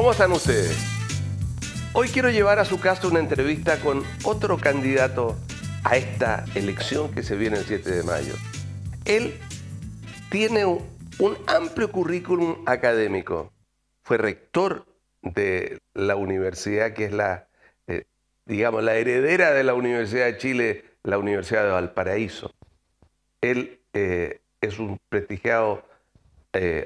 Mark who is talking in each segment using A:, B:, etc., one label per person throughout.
A: ¿Cómo están ustedes? Hoy quiero llevar a su casa una entrevista con otro candidato a esta elección que se viene el 7 de mayo. Él tiene un amplio currículum académico. Fue rector de la universidad que es la heredera de la Universidad de Chile, la Universidad de Valparaíso. Él es un prestigiado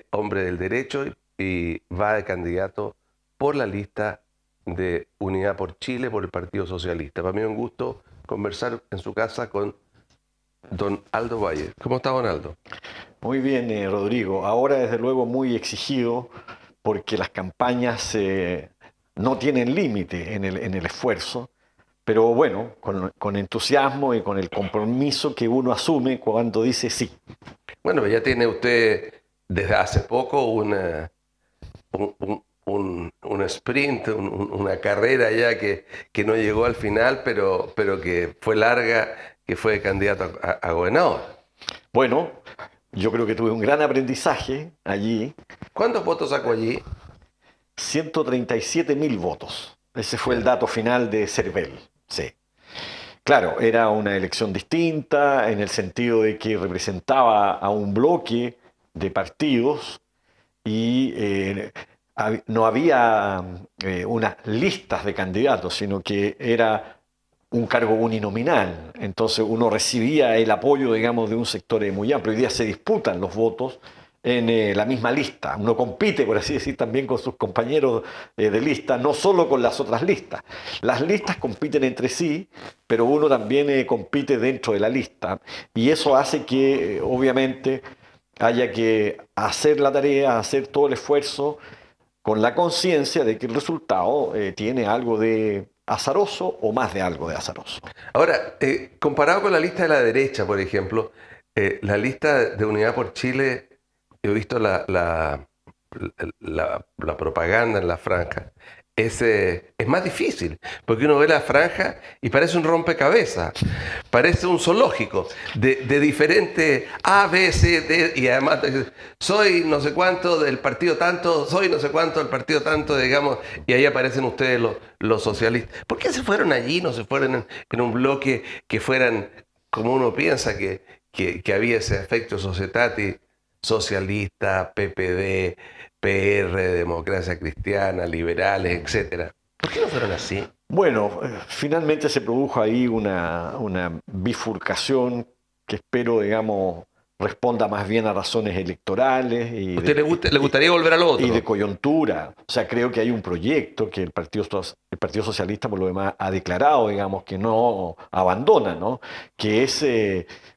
A: hombre del derecho y va de candidato por la lista de Unidad por Chile, por el Partido Socialista. Para mí es un gusto conversar en su casa con don Aldo Valle. ¿Cómo está, don Aldo?
B: Muy bien, Rodrigo. Ahora, desde luego, muy exigido porque las campañas no tienen límite en el esfuerzo, pero bueno, con entusiasmo y con el compromiso que uno asume cuando dice sí.
A: Bueno, ya tiene usted desde hace poco un sprint, una carrera ya que no llegó al final, pero que fue larga, que fue candidato a gobernador.
B: Bueno, yo creo que tuve un gran aprendizaje allí.
A: ¿Cuántos votos sacó allí?
B: 137.000 votos. Ese fue el dato final de Cervel. Sí. Claro, era una elección distinta en el sentido de que representaba a un bloque de partidos y no había unas listas de candidatos, sino que era un cargo uninominal. Entonces uno recibía el apoyo, digamos, de un sector muy amplio. Hoy día se disputan los votos en la misma lista. Uno compite, por así decir, también con sus compañeros de lista, no solo con las otras listas. Las listas compiten entre sí, pero uno también compite dentro de la lista. Y eso hace que, obviamente, haya que hacer la tarea, hacer todo el esfuerzo, con la conciencia de que el resultado tiene algo de azaroso o más de algo de azaroso.
A: Ahora, comparado con la lista de la derecha, por ejemplo, la lista de Unidad por Chile, yo he visto la propaganda en la franja, es más difícil, porque uno ve la franja y parece un rompecabezas, parece un zoológico de diferente A, B, C, D, y además soy no sé cuánto del partido tanto, soy no sé cuánto del partido tanto, digamos, y ahí aparecen ustedes los socialistas. ¿Por qué se fueron allí, no se fueron en un bloque que fueran, como uno piensa que había ese efecto societati, socialista, PPD, PR, Democracia Cristiana, liberales, etcétera? ¿Por qué no fueron así?
B: Bueno, finalmente se produjo ahí una bifurcación que espero, digamos, responda más bien a razones electorales
A: ¿A usted le gustaría volver a lo otro?
B: y de coyuntura. O sea, creo que hay un proyecto que el Partido Socialista, por lo demás, ha declarado, digamos, que no abandona, ¿no? Que es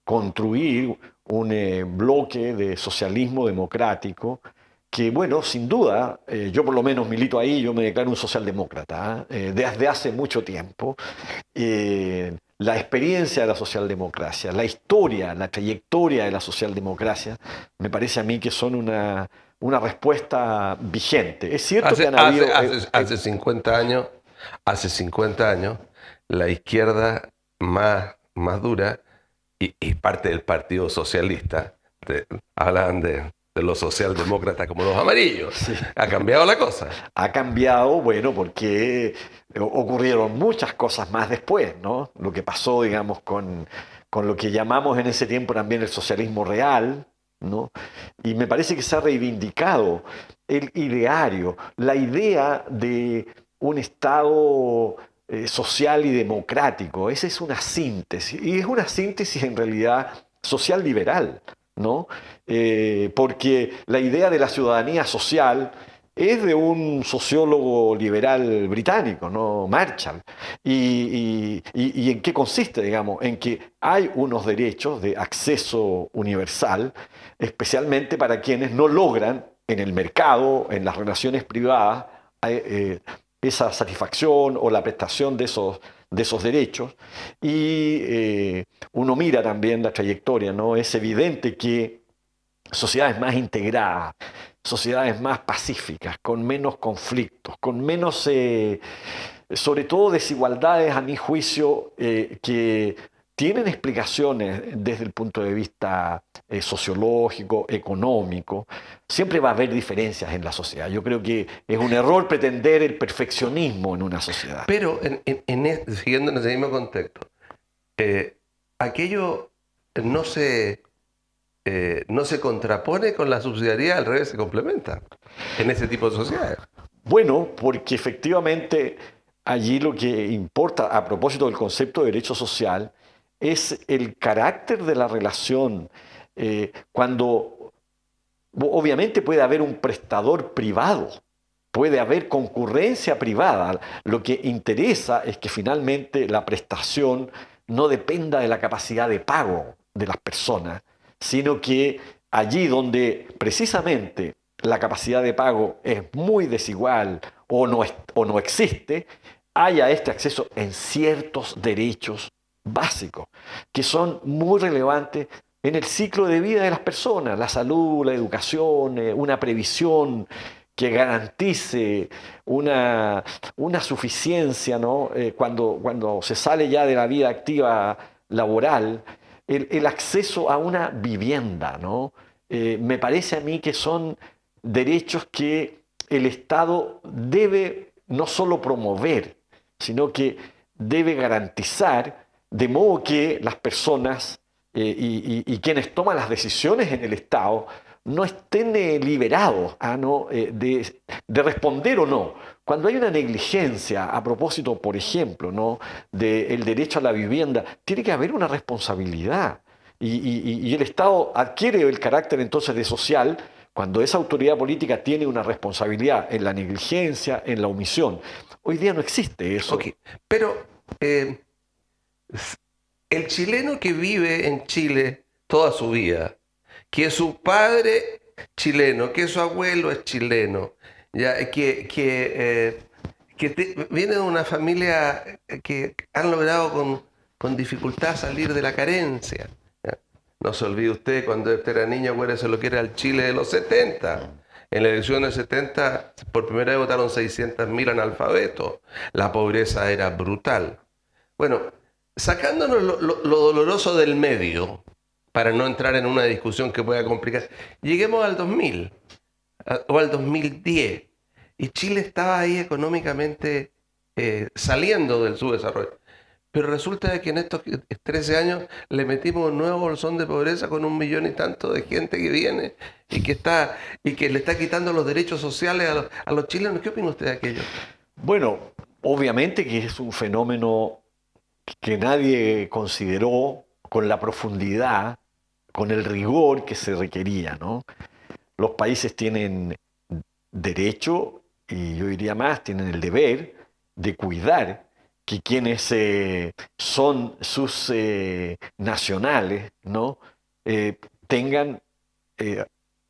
B: construir un bloque de socialismo democrático que, bueno, sin duda, yo por lo menos milito ahí, yo me declaro un socialdemócrata, desde hace mucho tiempo. La experiencia de la socialdemocracia, la historia, la trayectoria de la socialdemocracia, me parece a mí que son una respuesta vigente. Es cierto que han habido...
A: Hace 50 años, la izquierda más dura y parte del Partido Socialista, hablaban de los socialdemócratas como los amarillos.
B: Sí.
A: ¿Ha cambiado la cosa?
B: Ha cambiado, bueno, porque ocurrieron muchas cosas más después, ¿no? Lo que pasó, digamos, con lo que llamamos en ese tiempo también el socialismo real, ¿no? Y me parece que se ha reivindicado el ideario, la idea de un Estado social y democrático. Esa es una síntesis, y es una síntesis en realidad social liberal, ¿no? Porque la idea de la ciudadanía social es de un sociólogo liberal británico, ¿no? Marshall. ¿Y en qué consiste, digamos? En que hay unos derechos de acceso universal, especialmente para quienes no logran en el mercado, en las relaciones privadas, esa satisfacción o la prestación de esos derechos. Y uno mira también la trayectoria, ¿no? Es evidente que sociedades más integradas, sociedades más pacíficas, con menos conflictos, con menos, sobre todo, desigualdades, a mi juicio, que tienen explicaciones desde el punto de vista sociológico, económico. Siempre va a haber diferencias en la sociedad. Yo creo que es un error pretender el perfeccionismo en una sociedad.
A: Pero siguiendo en ese mismo contexto, aquello no se contrapone con la subsidiariedad, al revés, se complementa en ese tipo de sociedades.
B: Bueno, porque efectivamente allí lo que importa a propósito del concepto de derecho social es el carácter de la relación. Cuando obviamente puede haber un prestador privado, puede haber concurrencia privada. Lo que interesa es que finalmente la prestación no dependa de la capacidad de pago de las personas, sino que allí donde precisamente la capacidad de pago es muy desigual o no existe, haya este acceso en ciertos derechos básicos que son muy relevantes en el ciclo de vida de las personas: la salud, la educación, una previsión que garantice una suficiencia, ¿no? Cuando se sale ya de la vida activa laboral, el acceso a una vivienda, ¿no? Me parece a mí que son derechos que el Estado debe no solo promover, sino que debe garantizar, de modo que las personas y quienes toman las decisiones en el Estado no estén liberados de responder o no. Cuando hay una negligencia a propósito, por ejemplo, ¿no?, del derecho a la vivienda, tiene que haber una responsabilidad. Y el Estado adquiere el carácter entonces de social cuando esa autoridad política tiene una responsabilidad en la negligencia, en la omisión. Hoy día no existe eso.
A: Okay. Pero el chileno que vive en Chile toda su vida, que su padre chileno, que su abuelo es chileno, ya, viene de una familia que han logrado con dificultad salir de la carencia. ¿Ya? No se olvide usted, cuando usted era niño, acuérdese lo que era el Chile de los 70. En la elección del 70, por primera vez votaron 600.000 analfabetos. La pobreza era brutal. Bueno, sacándonos lo doloroso del medio, para no entrar en una discusión que pueda complicar, lleguemos al 2000 o al 2010, y Chile estaba ahí económicamente saliendo del subdesarrollo. Pero resulta que en estos 13 años le metimos un nuevo bolsón de pobreza con 1 millón y tanto de gente que viene y que le está quitando los derechos sociales a los chilenos. ¿Qué opina usted de aquello?
B: Bueno, obviamente que es un fenómeno que nadie consideró con la profundidad, con el rigor que se requería, ¿no? Los países tienen derecho, y yo diría más, tienen el deber de cuidar que quienes son sus nacionales, ¿no?, tengan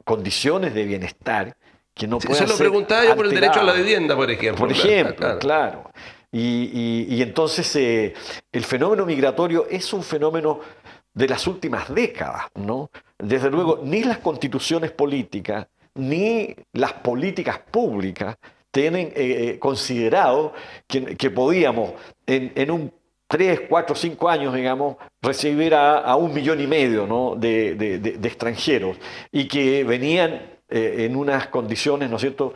B: condiciones de bienestar que no puedan ser
A: Se lo preguntaba yo por el derecho a la
B: alteradas.
A: vivienda, por ejemplo.
B: Por ejemplo,
A: Claro.
B: claro. Y entonces el fenómeno migratorio es un fenómeno de las últimas décadas, ¿no? Desde luego, ni las constituciones políticas, ni las políticas públicas tienen considerado que podíamos en un 3, 4, 5 años, digamos, recibir a 1,5 millones, ¿no?, de extranjeros, y que venían en unas condiciones, ¿no es cierto?,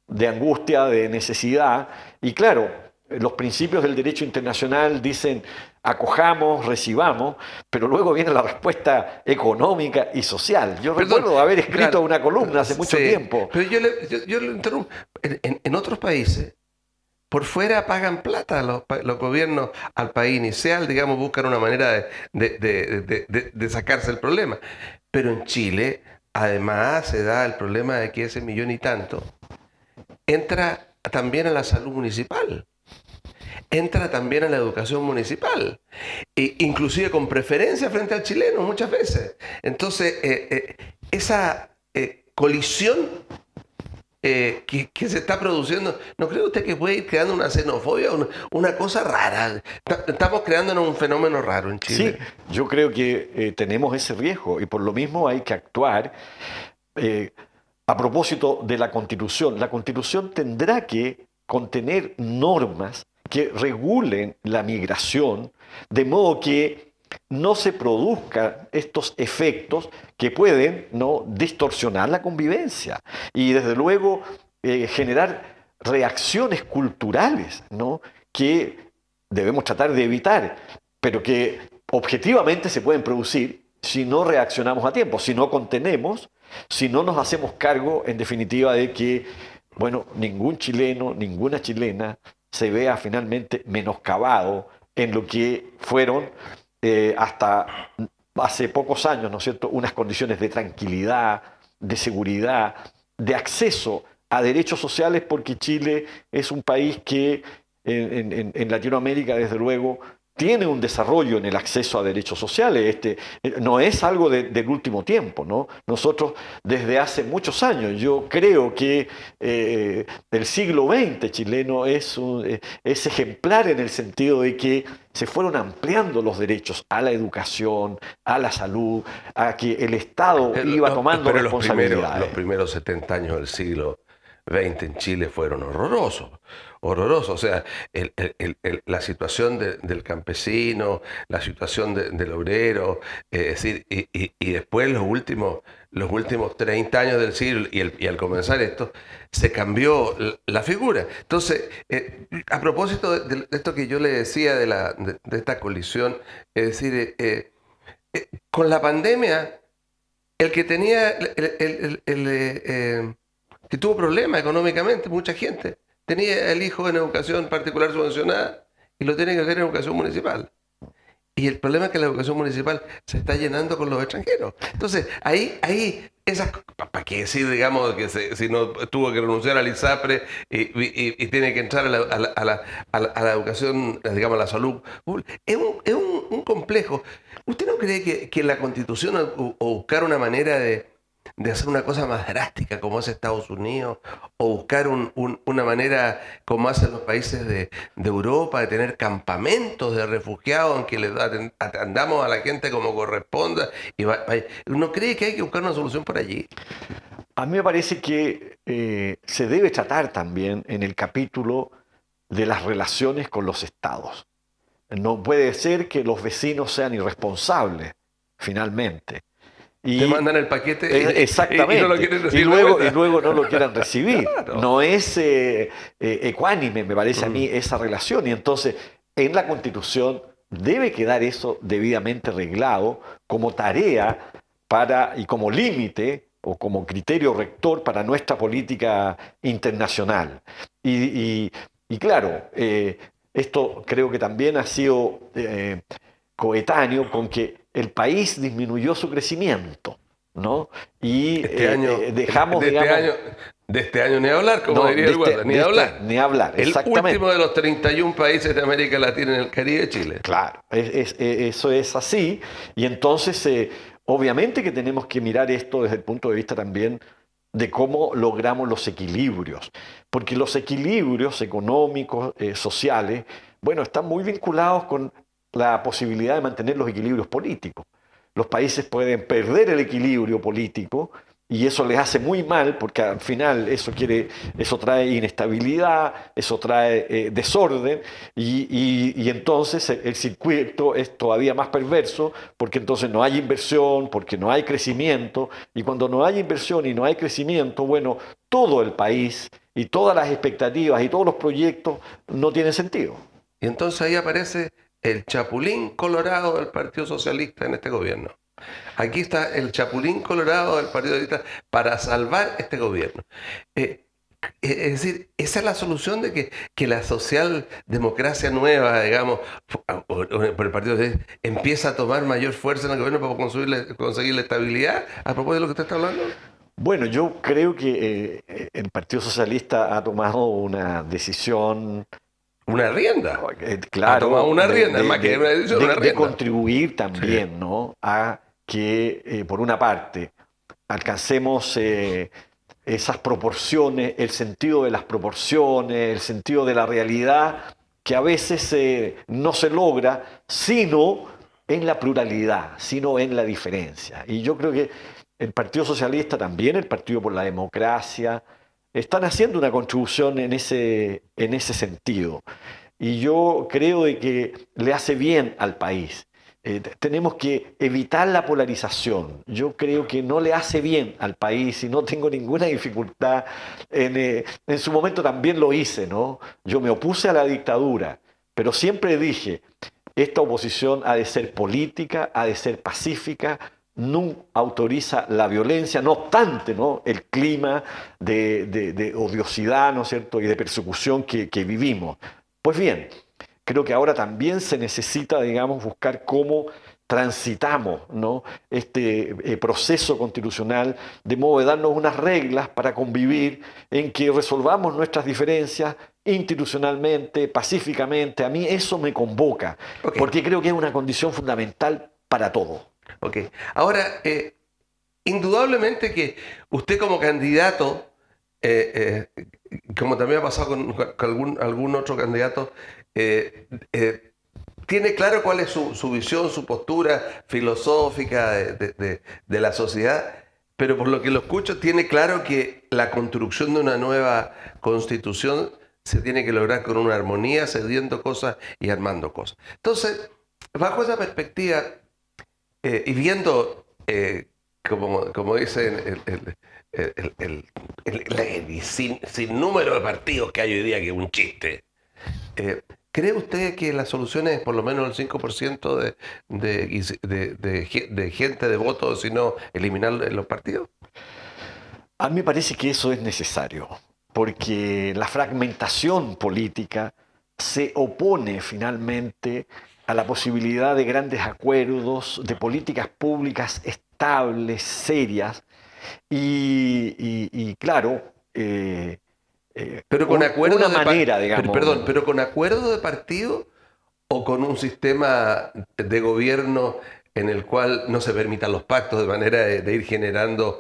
B: de angustia, de necesidad. Y claro, los principios del derecho internacional dicen acojamos, recibamos, pero luego viene la respuesta económica y social. Yo recuerdo haber escrito una columna hace mucho tiempo.
A: Pero yo le interrumpo. En otros países, por fuera pagan plata los gobiernos al país inicial, digamos, buscan una manera de sacarse el problema. Pero en Chile, además, se da el problema de que ese 1 millón y tanto entra también a la salud municipal, entra también a la educación municipal, inclusive con preferencia frente al chileno muchas veces. Entonces, esa colisión que se está produciendo, ¿no cree usted que puede ir creando una xenofobia, una cosa rara? Estamos creándonos un fenómeno raro en Chile.
B: Sí, yo creo que tenemos ese riesgo y por lo mismo hay que actuar. A propósito de la Constitución tendrá que contener normas que regulen la migración, de modo que no se produzcan estos efectos que pueden, ¿no?, distorsionar la convivencia y desde luego generar reacciones culturales, ¿no?, que debemos tratar de evitar, pero que objetivamente se pueden producir si no reaccionamos a tiempo, si no contenemos, si no nos hacemos cargo, en definitiva, de que, bueno, ningún chileno, ninguna chilena se vea finalmente menoscabado en lo que fueron hasta hace pocos años, ¿no es cierto?, unas condiciones de tranquilidad, de seguridad, de acceso a derechos sociales, porque Chile es un país que en Latinoamérica, desde luego, tiene un desarrollo en el acceso a derechos sociales. No es algo del último tiempo, ¿no? Nosotros desde hace muchos años, yo creo que el siglo XX chileno es ejemplar en el sentido de que se fueron ampliando los derechos a la educación, a la salud, a que el Estado iba tomando responsabilidades.
A: Los primeros 70 años del siglo XX en Chile fueron horrorosos. Horroroso, o sea, la situación del campesino, la situación del obrero, es decir, y después los últimos 30 años del siglo y al comenzar esto, se cambió la figura. Entonces, a propósito de esto que yo le decía de esta colisión, es decir, con la pandemia, el que tenía, que tuvo problemas económicamente, mucha gente, tenía el hijo en educación particular subvencionada y lo tiene que hacer en educación municipal. Y el problema es que la educación municipal se está llenando con los extranjeros. Entonces, ahí esas, ¿para qué decir, digamos, que si no tuvo que renunciar al ISAPRE y tiene que entrar a la educación, digamos, a la salud pública? Es un complejo. ¿Usted no cree que la Constitución o buscar una manera de hacer una cosa más drástica como hace Estados Unidos, o buscar una manera como hacen los países de Europa, de tener campamentos de refugiados en que les atendamos a la gente como corresponda? ¿No cree que hay que buscar una solución por allí?
B: A mí me parece que se debe tratar también en el capítulo de las relaciones con los estados. No puede ser que los vecinos sean irresponsables, finalmente.
A: Te mandan el paquete
B: exactamente.
A: Y no lo quieren recibir.
B: Y luego no lo quieran recibir. Claro. No es ecuánime, me parece a mí, esa relación. Y entonces, en la Constitución debe quedar eso debidamente reglado como tarea y como límite o como criterio rector para nuestra política internacional. Y claro, esto creo que también ha sido coetáneo con que el país disminuyó su crecimiento, ¿no? Y dejamos,
A: de este año ni hablar, como diría el Guarda, ni hablar.
B: Ni hablar, exactamente.
A: El último de los 31 países de América Latina en el Caribe, Chile.
B: Claro, eso es así. Y entonces, obviamente que tenemos que mirar esto desde el punto de vista también de cómo logramos los equilibrios. Porque los equilibrios económicos, sociales, bueno, están muy vinculados con la posibilidad de mantener los equilibrios políticos. Los países pueden perder el equilibrio político y eso les hace muy mal, porque al final eso trae inestabilidad, eso trae desorden y entonces el circuito es todavía más perverso, porque entonces no hay inversión, porque no hay crecimiento, y cuando no hay inversión y no hay crecimiento, bueno, todo el país y todas las expectativas y todos los proyectos no tienen sentido.
A: Y entonces ahí aparece el chapulín colorado del Partido Socialista en este gobierno. Aquí está el chapulín colorado del Partido Socialista para salvar este gobierno. Es decir, esa es la solución de que la socialdemocracia nueva, digamos, por el Partido Socialista, empieza a tomar mayor fuerza en el gobierno para conseguir la estabilidad, a propósito de lo que usted está hablando.
B: Bueno, yo creo que el Partido Socialista ha tomado una decisión.
A: Una rienda.
B: Claro.
A: Ha tomado una rienda, más que una decisión, una rienda.
B: De contribuir también, sí, ¿no?, a que, por una parte, alcancemos esas proporciones, el sentido de las proporciones, el sentido de la realidad, que a veces no se logra sino en la pluralidad, sino en la diferencia. Y yo creo que el Partido Socialista, también el Partido por la Democracia, están haciendo una contribución en ese sentido. Y yo creo de que le hace bien al país. Tenemos que evitar la polarización. Yo creo que no le hace bien al país y no tengo ninguna dificultad. En su momento también lo hice, ¿no? Yo me opuse a la dictadura, pero siempre dije, esta oposición ha de ser política, ha de ser pacífica, no autoriza la violencia, no obstante, ¿no?, el clima de odiosidad, ¿no es cierto?, y de persecución que vivimos. Pues bien, creo que ahora también se necesita, digamos, buscar cómo transitamos, ¿no?, este proceso constitucional, de modo de darnos unas reglas para convivir, en que resolvamos nuestras diferencias institucionalmente, pacíficamente. A mí eso me convoca,
A: Ok,
B: porque creo que es una condición fundamental para todo.
A: ok. Ahora, indudablemente que usted como candidato, como también ha pasado con algún otro candidato, tiene claro cuál es su visión, su postura filosófica de la sociedad, pero por lo que lo escucho, tiene claro que la construcción de una nueva constitución se tiene que lograr con una armonía, cediendo cosas y armando cosas. Entonces, bajo esa perspectiva, y viendo, como dicen, sin número de partidos que hay hoy día, que es un chiste, ¿cree usted que la solución es por lo menos el 5% de gente de voto, sino eliminar los partidos?
B: A mí me parece que eso es necesario, porque la fragmentación política se opone finalmente a la posibilidad de grandes acuerdos, de políticas públicas estables, serias, y claro,
A: Pero con acuerdo
B: una
A: de
B: manera, digamos.
A: perdón, pero con acuerdo de partido o con un sistema de gobierno en el cual no se permitan los pactos de manera de ir generando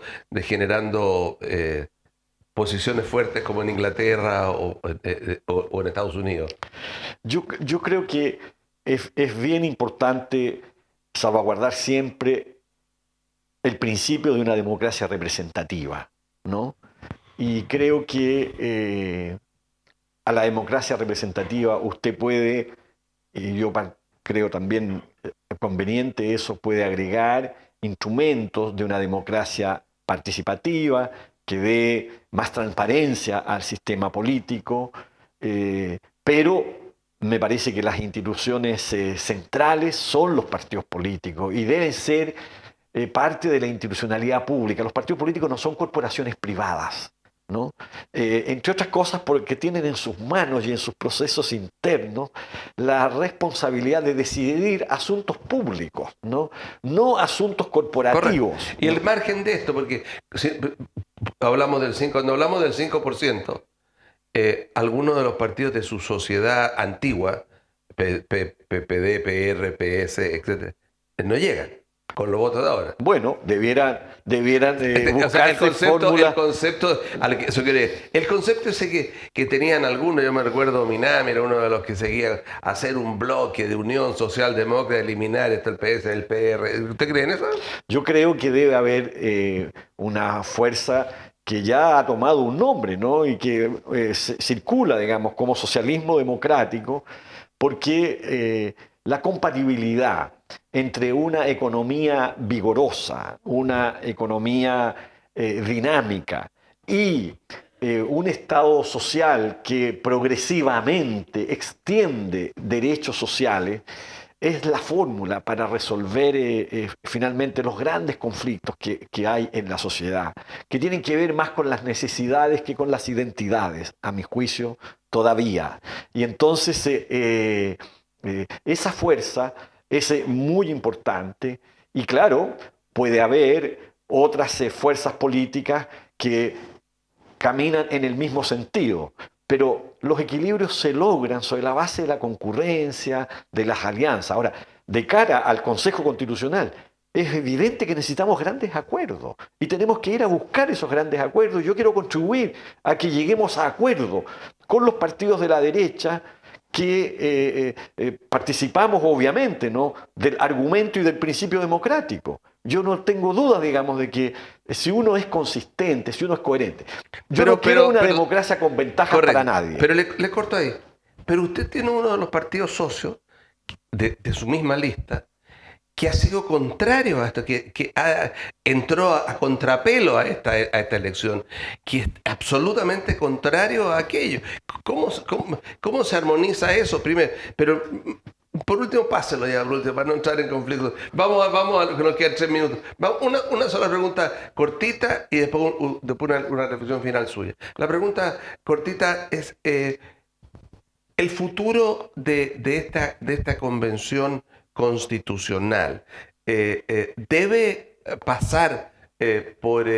A: posiciones fuertes como en Inglaterra o en Estados Unidos.
B: Yo creo que es bien importante salvaguardar siempre el principio de una democracia representativa, ¿no? Y creo que a la democracia representativa usted puede, y yo creo también conveniente eso, puede agregar instrumentos de una democracia participativa que dé más transparencia al sistema político, pero me parece que las instituciones centrales son los partidos políticos y deben ser parte de la institucionalidad pública. Los partidos políticos no son corporaciones privadas, ¿no? Entre otras cosas porque tienen en sus manos y en sus procesos internos la responsabilidad de decidir asuntos públicos, no asuntos corporativos.
A: Correcto. Y el margen de esto, porque cuando hablamos del 5%, algunos de los partidos de su sociedad antigua, PPD, PR, PS, etc., no llegan con los votos de ahora.
B: Bueno, debieran
A: O sea,
B: buscarse fórmulas.
A: El concepto ese que tenían algunos, yo me recuerdo, Minami era uno de los que seguía hacer un bloque de unión socialdemócrata, eliminar esto, el PS, el PR. ¿Usted cree en eso?
B: Yo creo que debe haber una fuerza que ya ha tomado un nombre, ¿no?, y que circula, digamos, como socialismo democrático, porque la compatibilidad entre una economía vigorosa, una economía dinámica y un Estado social que progresivamente extiende derechos sociales, es la fórmula para resolver finalmente los grandes conflictos que hay en la sociedad, que tienen que ver más con las necesidades que con las identidades, a mi juicio, todavía. Y entonces esa fuerza es muy importante y claro, puede haber otras fuerzas políticas que caminan en el mismo sentido, pero los equilibrios se logran sobre la base de la concurrencia, de las alianzas. Ahora, de cara al Consejo Constitucional, es evidente que necesitamos grandes acuerdos y tenemos que ir a buscar esos grandes acuerdos. Yo quiero contribuir a que lleguemos a acuerdos con los partidos de la derecha que participamos obviamente, ¿no?, del argumento y del principio democrático. Yo no tengo dudas, digamos, de que si uno es consistente, si uno es coherente. Yo no quiero una democracia con ventajas para nadie.
A: Pero le corto ahí. Pero usted tiene uno de los partidos socios de su misma lista que ha sido contrario a esto, entró a contrapelo a esta elección, que es absolutamente contrario a aquello. ¿Cómo se armoniza eso primero? Pero por último, páselo ya, por último, para no entrar en conflicto. Vamos a lo que nos quedan 3 minutos. Una sola pregunta cortita y después, una reflexión final suya. La pregunta cortita es, el futuro de esta convención constitucional debe pasar por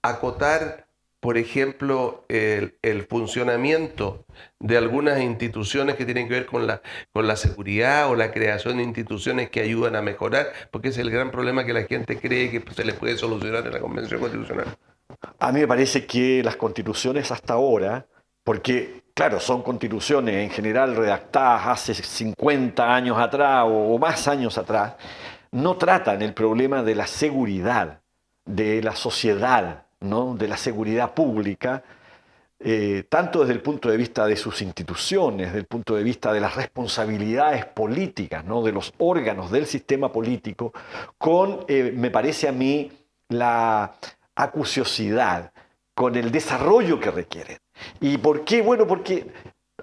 A: acotar, por ejemplo, el funcionamiento de algunas instituciones que tienen que ver con la seguridad o la creación de instituciones que ayudan a mejorar, porque ese es el gran problema que la gente cree que se le puede solucionar en la convención constitucional.
B: A mí me parece que las constituciones hasta ahora, porque claro, son constituciones en general redactadas hace 50 años atrás o más años atrás, no tratan el problema de la seguridad de la sociedad, ¿no? De la seguridad pública, tanto desde el punto de vista de sus instituciones, desde el punto de vista de las responsabilidades políticas, ¿no? De los órganos del sistema político, con, me parece a mí, la acuciosidad, con el desarrollo que requieren. ¿Y por qué? Bueno, porque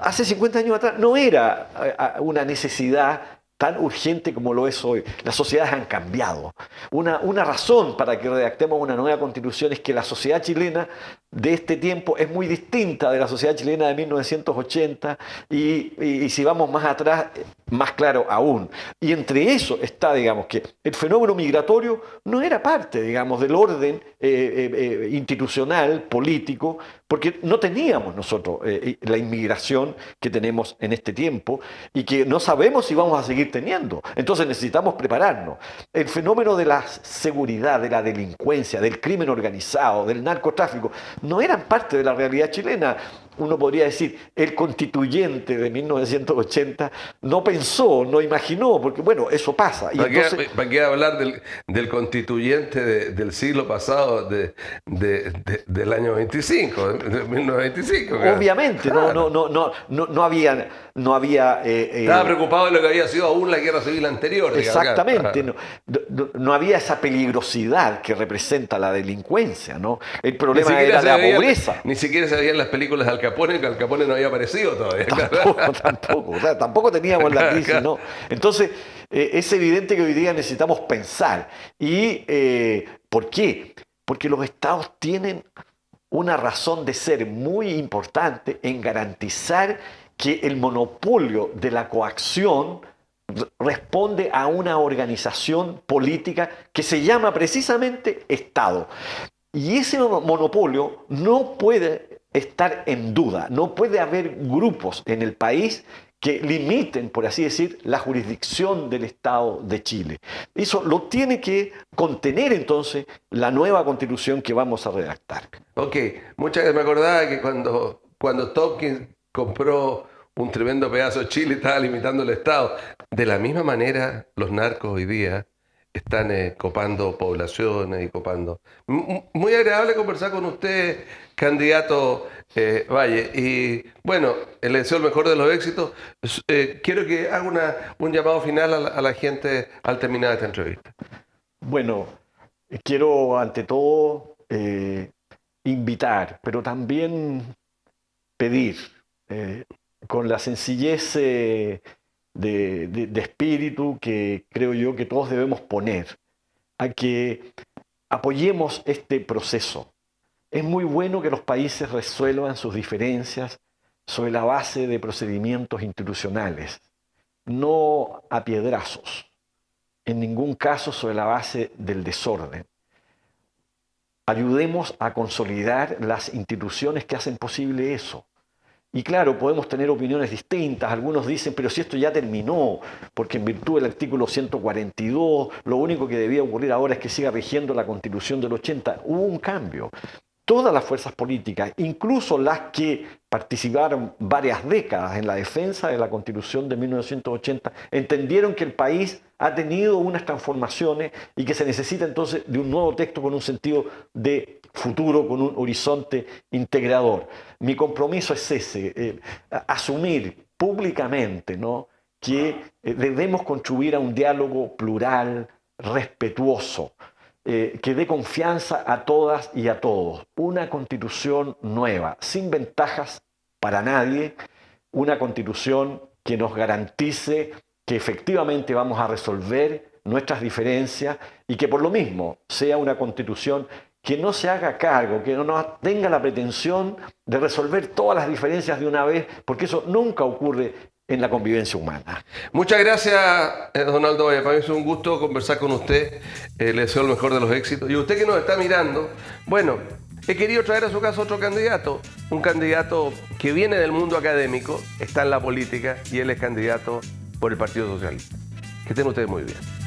B: hace 50 años atrás no era una necesidad tan urgente como lo es hoy. Las sociedades han cambiado. Una razón para que redactemos una nueva constitución es que la sociedad chilena de este tiempo es muy distinta de la sociedad chilena de 1980 y si vamos más atrás, más claro aún. Y entre eso está, digamos, que el fenómeno migratorio no era parte, digamos, del orden institucional, político, porque no teníamos nosotros la inmigración que tenemos en este tiempo y que no sabemos si vamos a seguir teniendo. Entonces necesitamos prepararnos. El fenómeno de la seguridad, de la delincuencia, del crimen organizado, del narcotráfico, no eran parte de la realidad chilena. Uno podría decir, el constituyente de 1980 no pensó, no imaginó, porque bueno, eso pasa. Y
A: ¿Para qué hablar del constituyente del siglo pasado, del año 25, de 1925?
B: Obviamente, claro. no había
A: estaba preocupado de lo que había sido aún la guerra civil anterior.
B: Exactamente, no había esa peligrosidad que representa la delincuencia, ¿no? El problema era la pobreza.
A: Ni siquiera se veían las películas de Al Capone, que Al Capone no había aparecido todavía.
B: Tampoco teníamos la crisis, ¿no? Entonces, es evidente que hoy día necesitamos pensar. ¿Y por qué? Porque los estados tienen una razón de ser muy importante en garantizar que el monopolio de la coacción responde a una organización política que se llama precisamente Estado. Y ese monopolio no puede estar en duda, no puede haber grupos en el país que limiten, por así decir, la jurisdicción del Estado de Chile. Eso lo tiene que contener entonces la nueva constitución que vamos a redactar.
A: Ok, muchas veces me acordaba que cuando Tompkins compró un tremendo pedazo de Chile, estaba limitando el Estado. De la misma manera, los narcos hoy día están copando poblaciones y copando. Muy agradable conversar con usted, candidato Valle. Y bueno, le deseo el mejor de los éxitos. Quiero que haga un llamado final a la gente al terminar esta entrevista.
B: Bueno, quiero ante todo invitar, pero también pedir, con la sencillez de espíritu que creo yo que todos debemos poner, a que apoyemos este proceso. Es muy bueno que los países resuelvan sus diferencias sobre la base de procedimientos institucionales, no a piedrazos, en ningún caso sobre la base del desorden. Ayudemos a consolidar las instituciones que hacen posible eso. Y claro, podemos tener opiniones distintas. Algunos dicen, pero si esto ya terminó, porque en virtud del artículo 142, lo único que debía ocurrir ahora es que siga rigiendo la Constitución del 80. Hubo un cambio. Todas las fuerzas políticas, incluso las que participaron varias décadas en la defensa de la Constitución de 1980, entendieron que el país ha tenido unas transformaciones y que se necesita entonces de un nuevo texto con un sentido de futuro, con un horizonte integrador. Mi compromiso es ese, asumir públicamente, ¿no?, que debemos contribuir a un diálogo plural, respetuoso, que dé confianza a todas y a todos. Una constitución nueva, sin ventajas para nadie, una constitución que nos garantice que efectivamente vamos a resolver nuestras diferencias y que por lo mismo sea una constitución que no se haga cargo, que no tenga la pretensión de resolver todas las diferencias de una vez, porque eso nunca ocurre en la convivencia humana.
A: Muchas gracias, Donaldo Vaya. Para mí es un gusto conversar con usted. Le deseo el mejor de los éxitos. Y usted que nos está mirando, bueno, he querido traer a su casa otro candidato, un candidato que viene del mundo académico, está en la política y él es candidato por el Partido Socialista. Que estén ustedes muy bien.